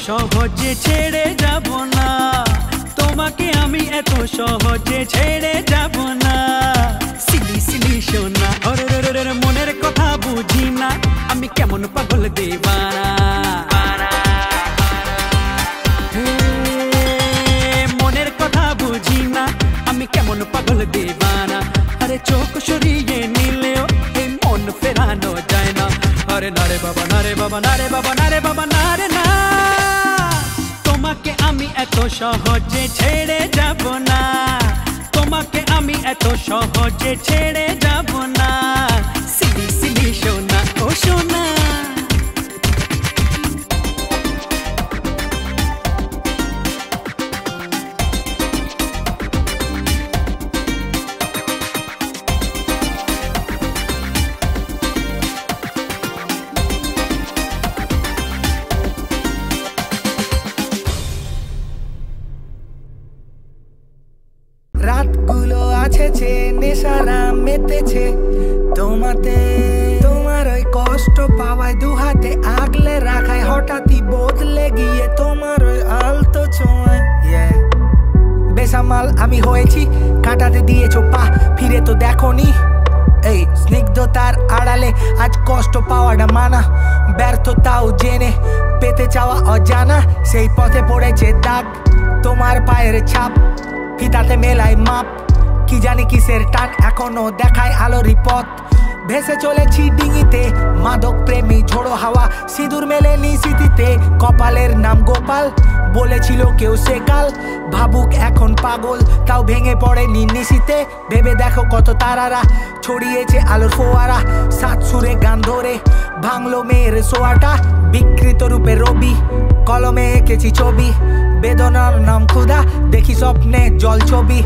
সহজে ছেড়ে যাব না, তোমাকে আমি এত সহজে ছেড়ে যাব না। সিলি সিলি সোনা, ওরে মনের কথা বুঝি না, আমি কেমন পাগল দেবানা। মনের কথা বুঝি না, আমি কেমন পাগল দেবানা। আরে চোখ সরিয়ে নিলেও এই মন ফেরানো যায় না। আরে নারে বাবা নারে বাবা নারে বাবা নারে বাবা নারে না, তোমাকে আমি এত সহজে ছেড়ে যাব না, তোমাকে আমি এত সহজে ছেড়ে যাব না। সিলি সিলি সোনা ও সোনা। রাতগুলো আছে নেশারা মেতেছে তোমাতে, তোমার ওই কষ্ট পাওয়ায় দুহাতে আগলে রাখায় হঠাৎই বদলে গিয়ে তোমার ওই আলতো ছোঁয়ায়। বেসামাল আমি হয়েছি, কাটাতে দিয়েছো পা, ফিরে তো দেখোনি। এই স্নিগ্ধতার আড়ালে আজ কষ্ট পাওয়াটা মানা, ব্যর্থতাও জেনে পেতে চাওয়া অজানা। সেই পথে পড়েছে দাগ, তোমার পায়ের ছাপ, ফিতাতে মেলায় মাপ, কি জানি কিসের টান এখনো দেখায় আলোরই পথ। ভেসে চলেছি ডিঙিতে মাদক প্রেমী ঝোড়ো হাওয়া, সিঁদুর মেলেনি স্মৃতিতে, কপালের নাম গোপাল, বলেছিল কেউ সেকাল। ভাবুক এখন পাগল তাও ভেঙে পড়েনি নিশীতে, ভেবে দেখো কত তারারা ছড়িয়েছে আলোর ফোয়ারা। সাত সুরে গান ধরে ভাঙলো মেয়ের সোয়াটা, বিকৃত রূপে রবি কলমে এঁকেছি ছবি, বেদনার নাম ক্ষুধা, দেখি স্বপ্নে জল ছবি।